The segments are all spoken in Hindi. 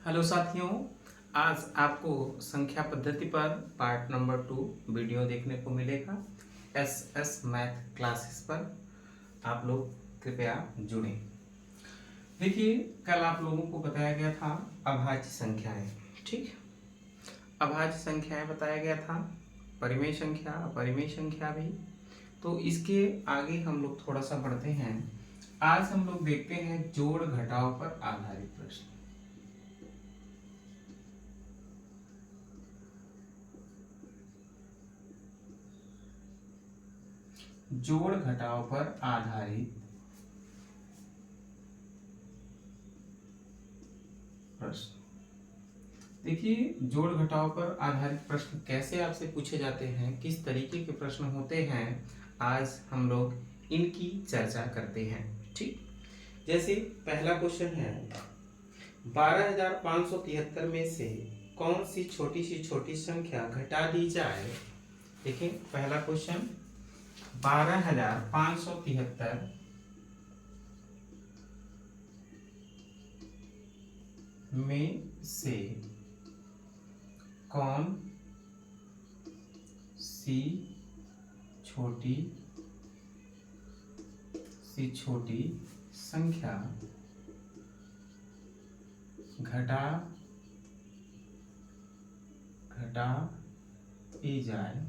हेलो साथियों, आज आपको संख्या पद्धति पर पार्ट नंबर 2 वीडियो देखने को मिलेगा। एस मैथ क्लासेस पर आप लोग कृपया जुड़ें। देखिए, कल आप लोगों को बताया गया था अभाज्य संख्याएं। ठीक, अभाज्य संख्याएं बताया गया था, परिमेय संख्या, अपरिमेय संख्या भी। तो इसके आगे हम लोग थोड़ा सा बढ़ते हैं। आज हम लोग देखते हैं जोड़ घटाव पर आधारित प्रश्न। जोड़ घटाव पर आधारित प्रश्न। देखिए, जोड़ घटाव पर आधारित प्रश्न कैसे आपसे पूछे जाते हैं, किस तरीके के प्रश्न होते हैं, आज हम लोग इनकी चर्चा करते हैं। ठीक, जैसे पहला क्वेश्चन है 12,573 में से कौन सी छोटी संख्या घटा दी जाए। देखिए, पहला क्वेश्चन 12,573 में से कौन सी छोटी संख्या घटा दी जाए।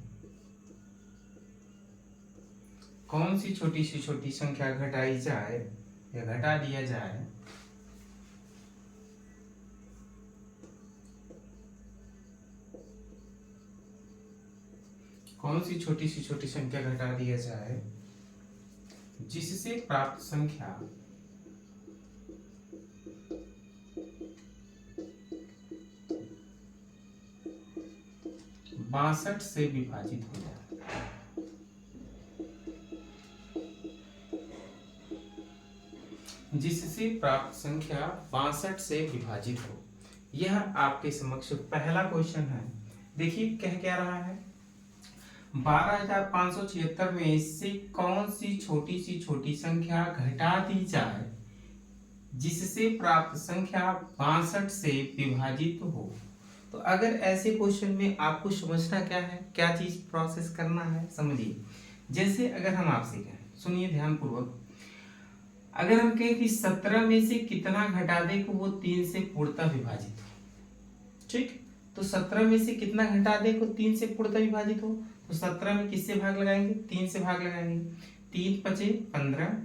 कौन सी छोटी संख्या घटाई जाए या घटा दिया जाए। कौन सी छोटी संख्या घटा दिया जाए जिससे प्राप्त संख्या बासठ से विभाजित हो जाए। जिससे प्राप्त संख्या 62 से विभाजित हो। यह आपके समक्ष पहला क्वेश्चन है। देखिए, कह क्या रहा है, 12,576 में से कौन सी छोटी संख्या घटा दी जाए जिससे प्राप्त संख्या 62 से विभाजित हो। तो अगर ऐसे क्वेश्चन में आपको समझना क्या है, क्या चीज प्रोसेस करना है, समझिए। जैसे अगर हम आपसे कहें, सुनिए ध्यानपूर्वक, अगर हम कहें कि 17 में से कितना घटा दे कि वो 3 से पूर्णतः विभाजित हो। ठीक, तो 17 में से कितना घटा दे को 3 से पूर्णतः विभाजित हो, तो 17 में किससे भाग लगाएंगे, 3 से भाग लगाएंगे। 3 पचे 15,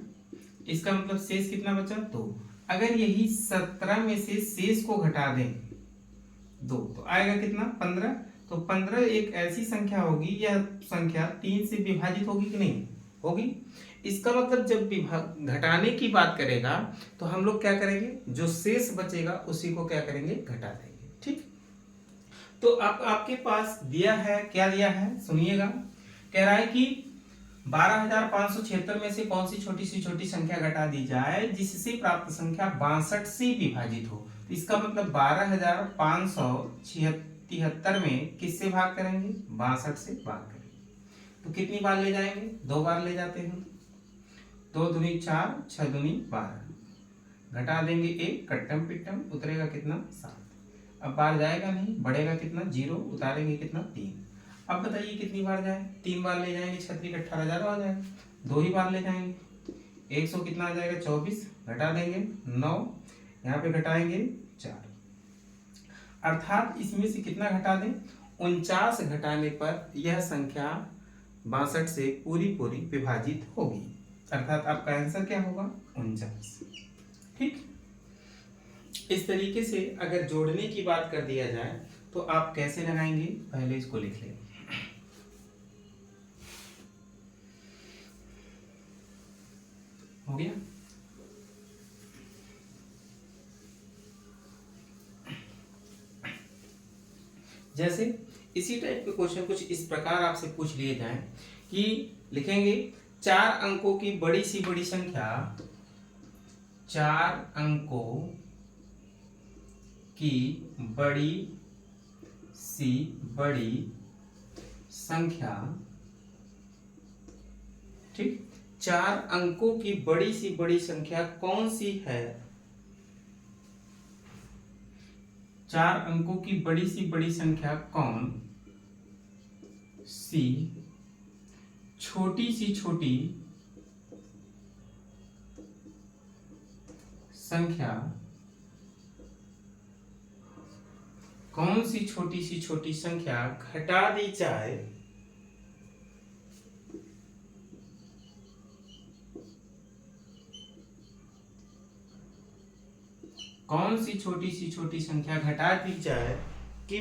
इसका मतलब शेष कितना बचा, 2। अगर यही 17 में से शेष को घटा दें 2, तो आएगा कितना, 15। तो 15 एक ऐसी संख्या होगी, यह संख्या 3 से विभाजित होगी कि नहीं होगी। इसका मतलब जब घटाने की बात करेगा तो हम लोग क्या करेंगे, जो शेष बचेगा उसी को क्या करेंगे, घटा देंगे। ठीक, तो अब आपके पास दिया है, क्या दिया है, सुनिएगा। कह रहा है कि 12,576 में से कौन सी छोटी संख्या घटा दी जाए जिससे प्राप्त संख्या 62 से विभाजित हो। तो इसका मतलब 12,576 में किससे भाग करेंगे, 62 से भाग करेंगे। तो कितनी बार ले जाएंगे, 2 बार ले जाते हैं। 2 दूनी 4, 6 दूनी 12, घटा देंगे 1, कट्टम पिट्टम, उतरेगा कितना, 7। अब बार जाएगा नहीं, बढ़ेगा कितना, 0, उतारेंगे कितना, 3। अब बताइए कितनी बार जाए, 3 बार ले जाएंगे, 36 18,000 आ जाएगा। 2 ही बार ले जाएंगे, 100 कितना आ जाएगा, 24, घटा देंगे 9, यहाँ पे घटाएंगे 4, अर्थात इसमें से कितना घटा दें, 49 घटाने पर यह संख्या 62 से पूरी विभाजित होगी। अर्थात आपका आंसर क्या होगा, 49। ठीक, इस तरीके से अगर जोड़ने की बात कर दिया जाए तो आप कैसे लगाएंगे, पहले इसको लिख लें। हो गया। जैसे इसी टाइप के क्वेश्चन कुछ इस प्रकार आपसे पूछ लिए जाएं कि लिखेंगे 4 अंकों की बड़ी संख्या, 4 अंकों की बड़ी संख्या। ठीक, 4 अंकों की बड़ी संख्या कौन सी है चार अंकों की बड़ी सी बड़ी संख्या कौन सी छोटी सी छोटी संख्या कौन सी छोटी संख्या घटा दी जाए कौन सी छोटी संख्या घटा दी जाए कि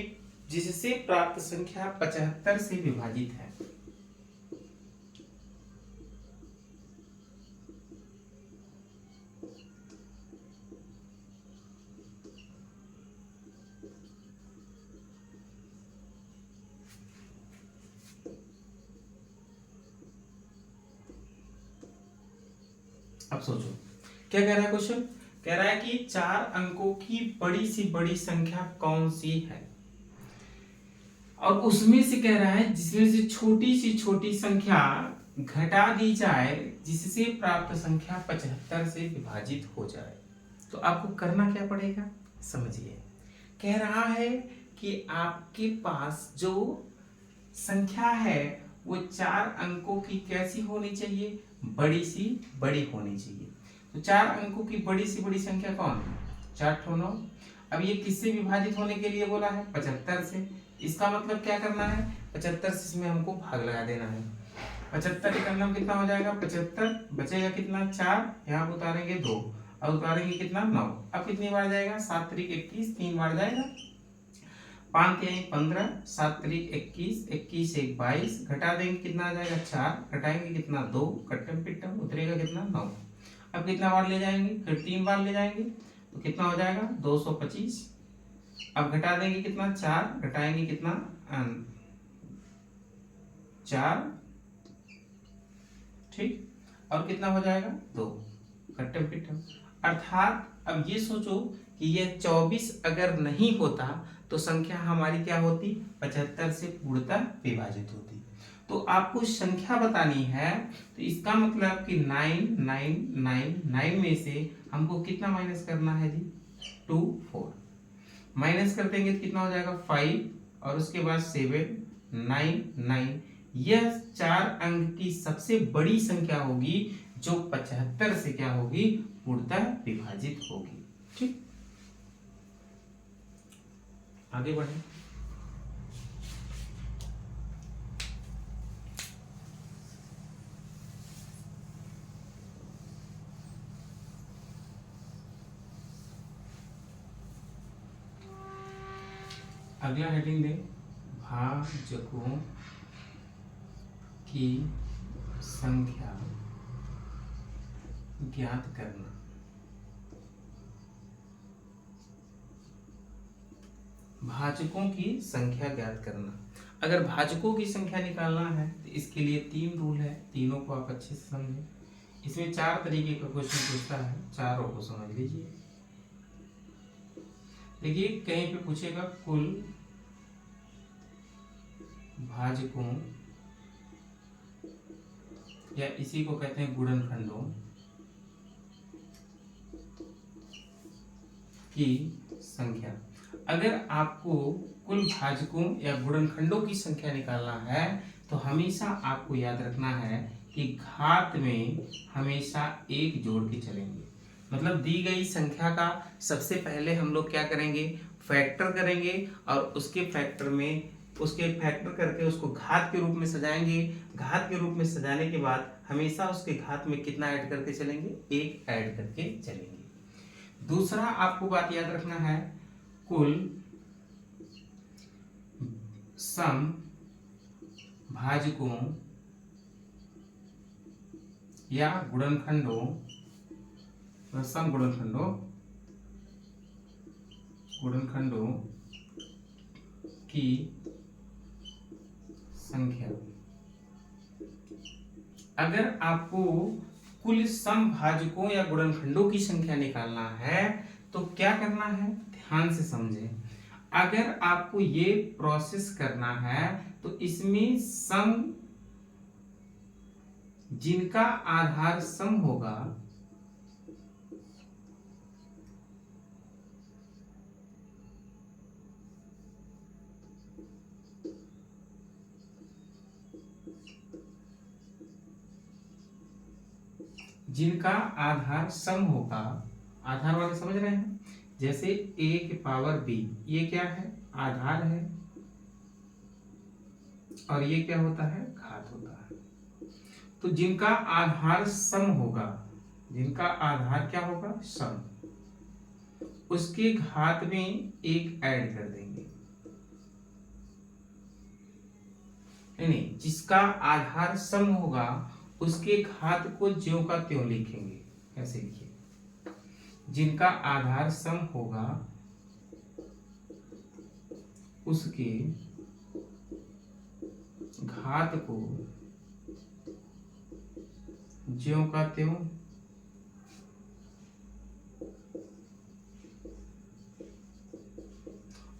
जिससे प्राप्त संख्या 75 से विभाजित है। अब सोचो क्या कह रहा है क्वेश्चन, कह रहा है कि चार अंकों की बड़ी सी बड़ी संख्या कौन सी है, और उसमें से कह रहा है जिसमें से छोटी सी छोटी संख्या घटा दी जाए जिससे प्राप्त संख्या 75 से विभाजित हो जाए। तो आपको करना क्या पड़ेगा, समझिए। कह रहा है कि आपके पास जो संख्या है वो चार अंकों की कैसी होनी चाहिए, बड़ी सी बड़ी होनी चाहिए। तो चार अंकों की बड़ी सी बड़ी संख्या कौन है, 4 ठो 9। अब ये किससे विभाजित होने के लिए बोला है, 75 से। इसका मतलब क्या करना है, 75 से इसमें हमको भाग लगा देना है। 75 का नाम कितना हो जाएगा, 75 बचेगा कितना, 4, यहाँ पर उतारेंगे 2, अब उतारेंगे कितना 9। अब कितनी बार जाएगा, 7 त्रिक 21, 3 बार जाएगा, 5 3 15, 7 त्रिक 21, 21 1 22, घटा देंगे कितना आ जाएगा 4, घटाएंगे कितना 2, कट्टम पिट्टम उतरेगा कितना 9। अब कितना बार ले जाएंगे, फिर 3 बार ले जाएंगे तो कितना हो जाएगा 225। अब घटा देंगे कितना 4, घटाएंगे कितना 4, ठीक, और कितना हो जाएगा 2, कट्टम पिट्टम। अर्थात अब ये सोचो कि यह 24 अगर नहीं होता तो संख्या हमारी क्या होती, 75 से पूर्णतः विभाजित होती। तो आपको संख्या बतानी है, तो इसका मतलब कि 9 में से हमको कितना माइनस करना है जी, 2 4 माइनस कर देंगे तो कितना हो जाएगा 5, और उसके बाद 7 9 9। यह चार अंक की सबसे बड़ी संख्या होगी जो 75 से क्या होगी, पूर्णतः विभाजित होगी। ठीक, आगे बढ़े। अगला हेडिंग दे, भाजकों की संख्या ज्ञात करना। भाजकों की संख्या ज्ञात करना। अगर भाजकों की संख्या निकालना है तो इसके लिए 3 रूल है, तीनों को आप अच्छे से समझें। इसमें 4 तरीके का क्वेश्चन पूछता है, चारों को समझ लीजिए। देखिए कहीं पे पूछेगा कुल भाजकों, या इसी को कहते हैं गुणनखंडों की संख्या। अगर आपको कुल भाजकों या गुणनखंडों की संख्या निकालना है तो हमेशा आपको याद रखना है कि घात में हमेशा 1 जोड़ के चलेंगे। मतलब दी गई संख्या का सबसे पहले हम लोग क्या करेंगे, फैक्टर करेंगे, और उसके फैक्टर करके उसको घात के रूप में सजाएंगे। घात के रूप में सजाने के बाद हमेशा उसके घात में कितना ऐड करके चलेंगे, 1 ऐड करके चलेंगे। दूसरा आपको बात याद रखना है, कुल सम भाजकों या गुणनखंडों, सम गुणनखंडों की संख्या। अगर आपको कुल सम भाजकों या गुणनखंडों की संख्या निकालना है तो क्या करना है, ध्यान से समझें। अगर आपको ये प्रोसेस करना है तो इसमें सम, जिनका आधार सम होगा, जिनका आधार सम होगा, आधार वाले समझ रहे हैं, जैसे a की पावर b, ये क्या है, आधार है, और ये क्या होता है, घात होता है। तो जिनका आधार सम होगा, जिनका आधार क्या होगा, सम, उसके घात में एक ऐड कर देंगे। नहीं, जिसका आधार सम होगा उसके घात को ज्यों का त्यों लिखेंगे। कैसे लिखिए, जिनका आधार सम होगा उसके घात को ज्यों का त्यों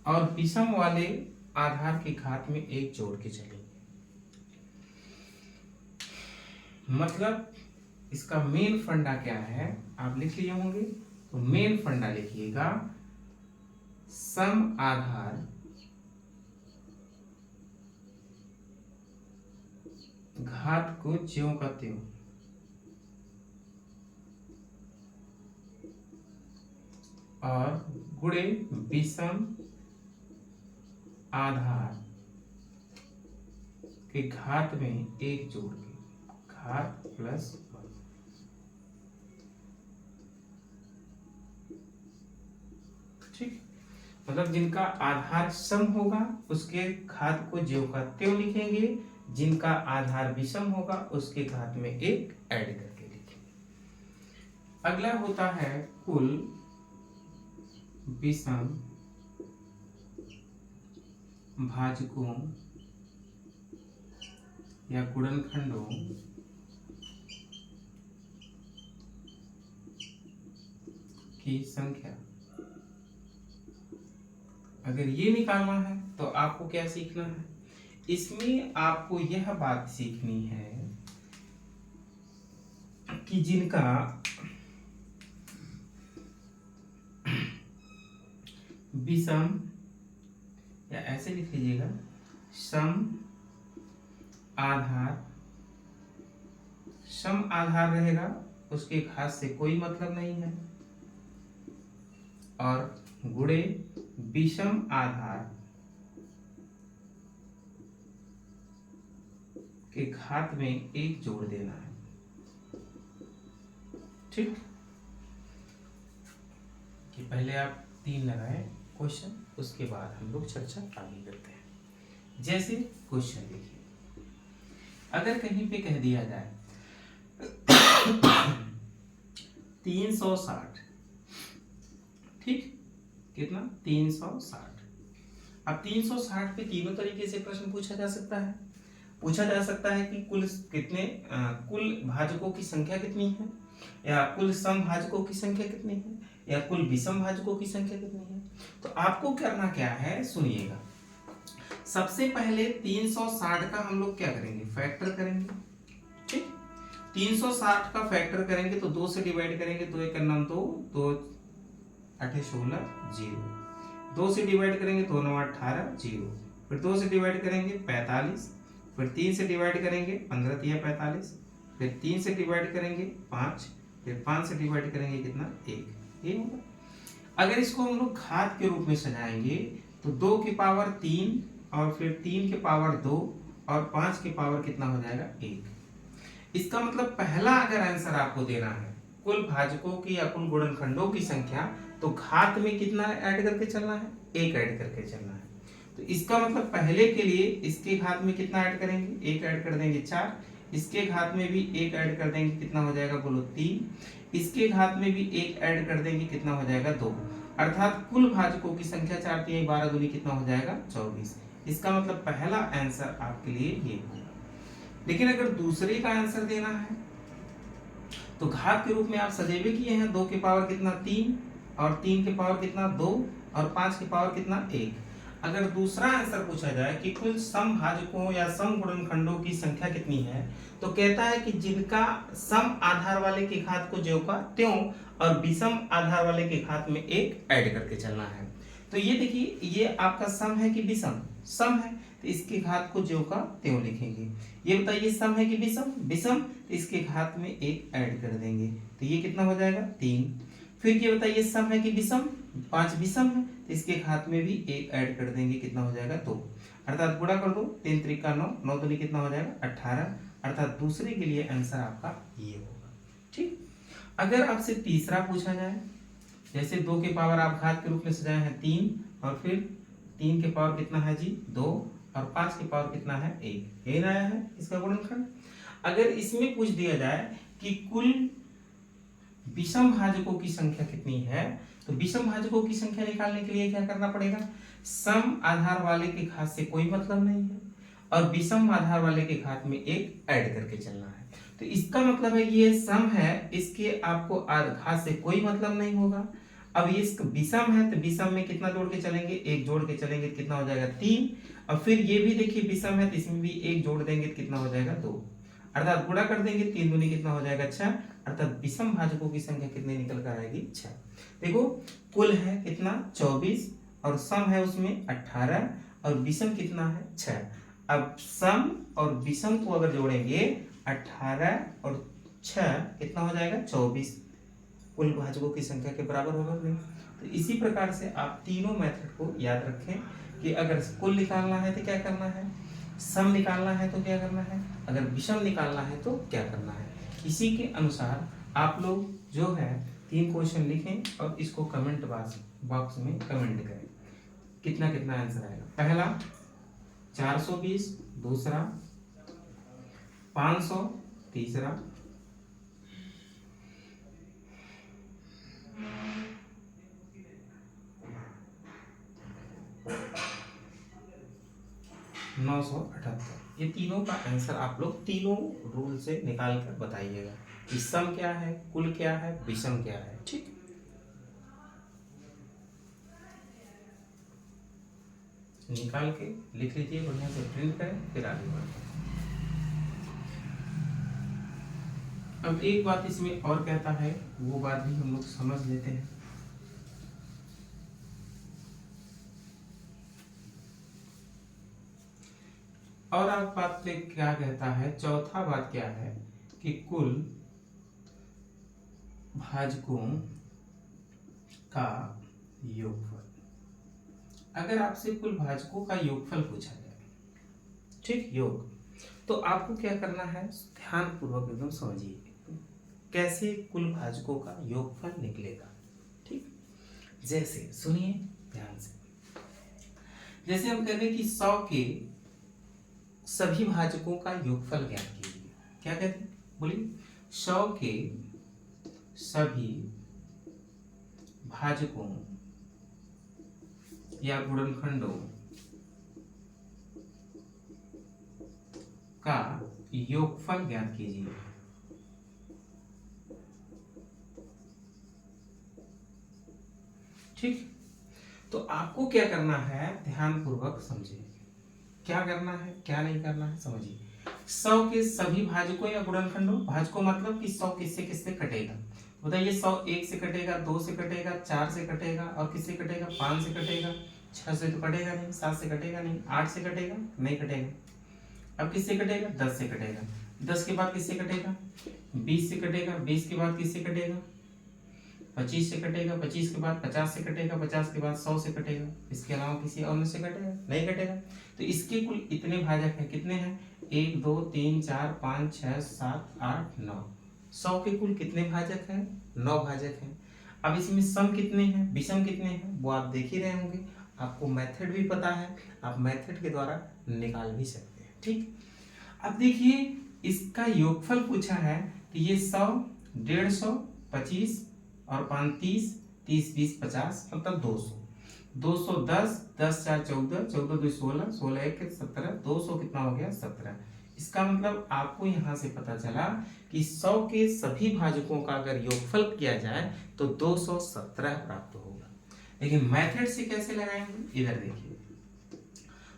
और विषम वाले आधार के घात में एक जोड़ के चलेंगे। मतलब इसका मेन फंडा क्या है, आप लिख लिए होंगे, तो मेन फंडा लिखिएगा, सम आधार घात को ज्यों का त्यों और गुणे विषम आधार के घात में एक जोड़ के, घात प्लस 1। ठीक, मतलब जिनका आधार सम होगा उसके घात को ज्यों का त्यों लिखेंगे, जिनका आधार विषम होगा उसके घात में एक ऐड करके लिखेंगे। अगला होता है कुल विषम भाजकों या गुणनखंडों की संख्या। अगर ये निकालना है तो आपको क्या सीखना है, इसमें आपको यह बात सीखनी है कि जिनका विषम, या ऐसे लिख लीजिएगा, सम आधार, सम आधार रहेगा उसके घात से कोई मतलब नहीं है, और गुणे विषम आधार के घात में एक जोड़ देना है। ठीक, कि पहले आप 3 लगाए क्वेश्चन, उसके बाद हम लोग चर्चा आगे करते हैं। जैसे क्वेश्चन देखिए, अगर कहीं पे कह दिया जाए 360, ठीक, कितना, 360। अब 360 पे तीनों तरीके से प्रश्न पूछा जा सकता है। पूछा जा सकता है कि कुल कितने कुल भाजकों की संख्या कितनी है, या कुल सम भाजकों की संख्या कितनी है, या कुल विषम भाजकों की संख्या कितनी है। तो आपको करना क्या है, सुनिएगा। सबसे पहले 360 का हम लोग क्या करेंगे, फैक्टर करेंगे। ठीक, 360 का फैक्टर करेंगे तो 2 से डिवाइड करेंगे, 2 1 9 2, 2 8 16 0, 2 से डिवाइड करेंगे 2 9 18 0, फिर 2 से डिवाइड करेंगे 45, फिर 3 से डिवाइड करेंगे 15 3 45, फिर 3 से डिवाइड करेंगे 5, फिर 5 से डिवाइड करेंगे कितना, 1। ये होगा। अगर इसको हम लोग घात के रूप में सजाएंगे तो 2 की पावर 3 और फिर 3 के पावर 2 और 5 के पावर कितना हो जाएगा, 1। इसका मतलब पहला अगर आंसर आपको देना है कुल भाजकों की या कुल गुणनखंडों की संख्या, तो घात में कितना ऐड करके चलना है, 1 ऐड करके चलना है। तो इसका मतलब पहले के लिए इसके घात में कितना ऐड करेंगे, 1 ऐड कर देंगे 4, इसके घात में भी 1 ऐड कर देंगे, कितना हो जाएगा बोलो 3, इसके घात में भी 1 ऐड कर देंगे, कितना हो जाएगा 2। अर्थात कुल भाजकों की संख्या 4 3 12 दूनी कितना हो जाएगा, 24। इसका मतलब पहला आंसर आपके लिए ये होगा। लेकिन अगर दूसरे का आंसर देना है तो घात के रूप में आप सजेबे किए हैं, 2 के पावर कितना 3 और 3 के पावर कितना 2 और 5 के पावर कितना 1। अगर दूसरा आंसर पूछा जाए कि कुल सम भाजकों या सम गुणनखंडों की संख्या कितनी है, तो कहता है कि जिनका सम आधार वाले के घात को ज्यों का त्यों और विषम आधार वाले के घात में 1 ऐड करके चलना है। तो ये देखिए, ये आपका सम है कि विषम, सम है, तो इसके घात को ज्यों का त्यों लिखेंगे। ये बताइए सम है कि विषम? विषम, तो इसके घात में एक ऐड कर देंगे, तो ये कितना हो जाएगा 3। फिर ये बताइए सम है कि विषम? 5 विषम है, तो इसके घात में भी एक ऐड कर देंगे, कितना हो जाएगा 2। अर्थात गुणा कर दो, 3 त्रिका 9, 9 दूनी कितना हो जाएगा 18। अर्थात दूसरे के लिए आंसर आपका ये होगा। ठीक, अगर आपसे तीसरा पूछा जाए, जैसे 2 के पावर आप घात के रूप में सजाए हैं 3, और फिर 3 के पावर कितना है जी 2, और 5 के पावर कितना है 1, यही आया है इसका गुणनखंड। अगर इसमें पूछ दिया जाए कि कुल विषम भाजकों की संख्या कितनी है, तो विषम भाजकों की संख्या निकालने के लिए क्या करना पड़ेगा, सम आधार वाले के घात से कोई मतलब नहीं है, और विषम आधार वाले के घात में एक ऐड करके चलना है। तो इसका मतलब है ये सम है, इसके आपको घात से कोई मतलब नहीं होगा। अब ये विषम है, तो विषम में कितना जोड़ के चलेंगे, एक जोड़ के चलेंगे, कितना हो जाएगा 3। और फिर ये भी देखिए विषम है, तो इसमें भी एक जोड़ देंगे, कितना हो जाएगा 2। अर्थात गुणा कर देंगे, 3 दूनी कितना हो जाएगा 6। अर्थात विषम भाजकों की संख्या कितनी निकल कर आएगी 6। देखो कुल है कितना 24, और सम है उसमें 18, और विषम कितना है 6। अब सम और विषम को अगर जोड़ेंगे 18 और 6 कितना हो जाएगा 24, कुल भाजकों की संख्या के बराबर होगा नहीं। तो इसी प्रकार से आप तीनों मेथड को याद रखें कि अगर कुल निकालना है तो क्या करना है, सम निकालना है तो क्या करना है, अगर विषम निकालना है तो क्या करना है। इसी के अनुसार आप लोग जो है 3 क्वेश्चन लिखें और इसको कमेंट बॉक्स में कमेंट करें, कितना कितना आंसर आएगा। पहला 420, दूसरा 500, तीसरा 978। ये तीनों का आंसर आप लोग तीनों रूल से निकाल कर बताइएगा कि सम क्या है, कुल क्या है, विषम क्या है। ठीक, निकाल के लिख लीजिए, बढ़िया से प्रिंट करें, फिर आगे बढ़ें। अब एक बात इसमें और कहता है, वो बात भी हम लोग समझ लेते हैं। और आप बात पे क्या कहता है, चौथा बात क्या है कि कुल भाजकों का योगफल। अगर आपसे कुल भाजकों का योगफल पूछा जाए, ठीक, योग, तो आपको क्या करना है, ध्यान पूर्वक एकदम समझिए कैसे कुल भाजकों का योगफल निकलेगा। ठीक, जैसे सुनिए ध्यान से, जैसे हम कह रहे हैं कि 100 के सभी भाजकों का योगफल ज्ञात कीजिए। क्या कहते हैं, बोलिए। 100 के सभी भाजकों या गुणनखंडों का योगफल ज्ञात कीजिए। ठीक, तो आपको क्या करना है, ध्यान पूर्वक समझिए क्या करना है क्या नहीं करना है, समझिए। 100 के सभी भाजकों या गुणनखंडों, भाजकों मतलब कि 100 किससे किससे कटेगा, बताइए। 100 1 से कटेगा, 2 से कटेगा, 4 से कटेगा, और किससे कटेगा, 5 से कटेगा, 6 से तो कटेगा नहीं, 7 से कटेगा नहीं, 8 से कटेगा नहीं कटेगा। अब किससे कटेगा, 10 से कटेगा, 10 के बाद किससे कटेगा, 20 से कटेगा, 20 के बाद किससे कटेगा, 25 से कटेगा, 25 के बाद 50 से कटेगा, 50 के बाद 100 से कटेगा। इसके अलावा किसी और में से कटेगा नहीं कटेगा। तो इसके कुल इतने भाजक हैं, कितने हैं, 1 2 3 4 5 6 7 8 9। 100 के कुल कितने भाजक हैं, 9 भाजक हैं। अब इसमें सम कितने हैं, विषम कितने हैं, वो आप देख ही रहे होंगे, आपको मेथड भी पता है, आप मेथड के द्वारा निकाल भी सकते हैं। ठीक, अब देखिए इसका योगफल पूछा है, तो ये 100, 150, 25 और 5 30, 30 20 50, मतलब 200, 210, 10 4 14, 14 2 16, 16 1 17, 200 कितना हो गया 17। इसका मतलब आपको यहाँ से पता चला कि 100 के सभी भाजकों का अगर योगफल किया जाए तो 217 प्राप्त होगा। लेकिन मेथड से कैसे लगाएंगे, इधर देखिए।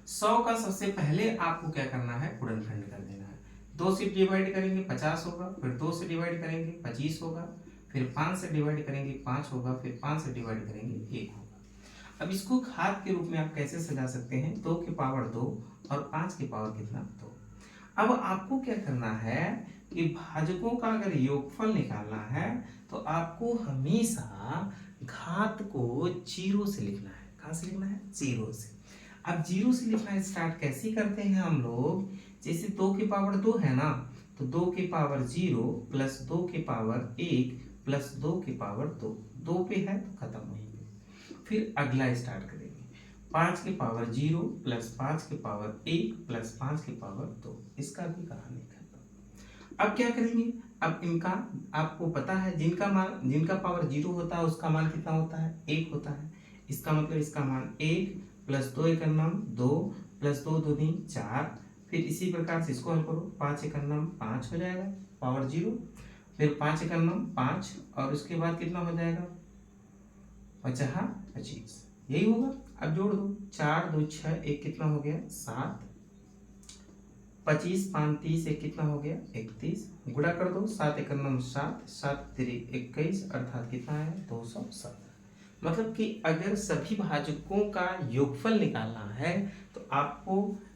100 का सबसे पहले आपको क्या करना है, गुणनखंड कर देना है। 2 से डिवाइड करेंगे 50 होगा, फिर 2 से डिवाइड करेंगे 25 होगा, फिर 5 से डिवाइड करेंगे 5 होगा, फिर 5 से डिवाइड करेंगे 1 होगा। अब इसको घात के रूप में आप कैसे सजा सकते हैं, 2 के पावर 2 और 5 की पावर कितना 2। अब आपको क्या करना है कि भाजकों का अगर योगफल निकालना है तो आपको हमेशा घात को जीरो से लिखना है। कहाँ से लिखना है? जीरो से। अब जीरो से लिखना स्टार्ट कैसे करते हैं हम लोग? जैसे 2 की पावर 2 है ना, तो 2 की पावर 0 प्लस 2 की पावर 1 प्लस 2 की पावर 2, 2 पे है तो खत्म वहीं पे। फिर अगला स्टार्ट करेंगे, 5 की पावर 0 प्लस 5 की पावर 1 प्लस 5 की पावर 2, इसका भी कहानी खत्म। अब क्या करेंगे? अब इनका आपको पता है जिनका पावर 0 होता है उसका मान कितना होता है? 1 होता है। इसका मतलब इसका मान 1 प्लस 2 एक नाम 2 प्लस 2 दूनी 4। फिर इसी प्रकार से इसको हल करो, 5 एक नाम 5 हो जाएगा पावर 0, फिर 5 एक नाम 5 और उसके बाद कितना हो जाएगा? 50 25, यही होगा। अब जोड़ दो, 4 2 6 एक कितना हो गया? 7, 25 5 30 एक कितना हो गया? 31, गुणा कर दो, 7 एक नम 7 7 3 21 अर्थात कितना है? 217। मतलब कि अगर सभी भाजकों का योगफल निकालना है तो आपको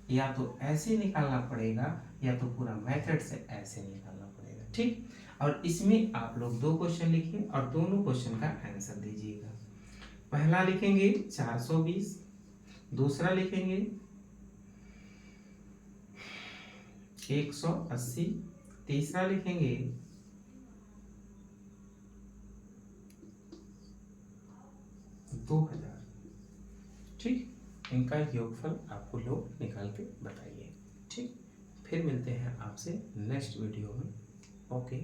या तो ऐसे निकालना पड़ेगा या तो पूरा मेथड से ऐसे निकालना पड़ेगा। ठीक, और इसमें आप लोग 2 क्वेश्चन लिखिए और दोनों क्वेश्चन का आंसर दीजिएगा। पहला लिखेंगे 420, दूसरा लिखेंगे 180, तीसरा लिखेंगे 2000। ठीक, इनका योगफल आपको लोग निकाल के बताइए। ठीक, फिर मिलते हैं आपसे नेक्स्ट वीडियो में। ओके।